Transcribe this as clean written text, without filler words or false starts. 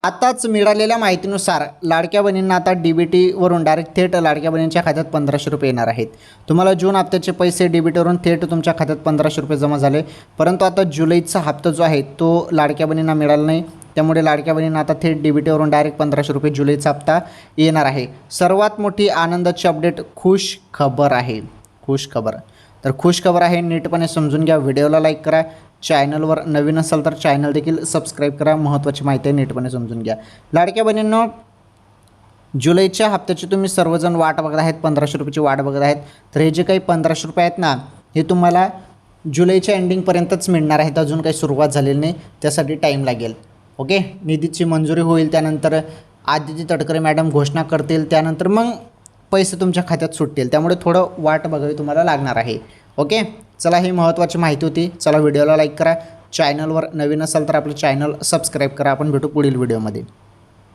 आताच मिळालेल्या माहितीनुसार लाडक्या बहिणींना आता DBTवरून डायरेक्ट थेट लाडक्या बहिणींच्या खात्यात 1500 रुपये येणार आहेत। तुम्हाला जून हप्त्याचे पैसे DBTवरून थेट तुमच्या खात्यात 1500 रुपये जमा झाले, परंतु आता जुलैचा हप्ता जो आहे तो लाडक्या बहिणींना मिळाला नाही। त्यामुळे लाडक्या बहिणींना आता थेट DBTवरून डायरेक्ट 1500 रुपये जुलैचा हप्ता येणार आहे। सर्वात मोठी आनंदाची अपडेट, खुश खबर आहे, खुश खबर। तर खुश खबर आहे, नीटपणे समजून घ्या। व्हिडिओला लाईक करा, चॅनलवर नवीन असाल तर चॅनल देखील सबस्क्राईब करा। महत्त्वाची माहिती आहे, नीटपणे समजून घ्या। लाडक्या बहिणींनो, जुलैच्या हप्त्याची तुम्ही सर्वजण वाट बघत आहेत, 1500 रुपयाची वाट बघत आहेत। तर हे जे काही 1500 रुपये आहेत ना, हे तुम्हाला जुलैच्या एंडिंगपर्यंतच मिळणार आहेत। अजून काही सुरुवात झालेली नाही, त्यासाठी टाईम लागेल। ओके, निधीची मंजुरी होईल, त्यानंतर आदिती तटकरे मॅडम घोषणा करतील, त्यानंतर मग पैसे तुमच्या खात्यात सुटतील। त्यामुळे थोडं वाट बघावी तुम्हाला लागणार आहे। ओके, चला, ही महत्त्वाची माहिती होती। चला, व्हिडिओला लाईक करा, चॅनलवर नवीन असाल तर आपलं चॅनल सबस्क्राईब करा। आपण भेटू पुढील व्हिडिओमध्ये।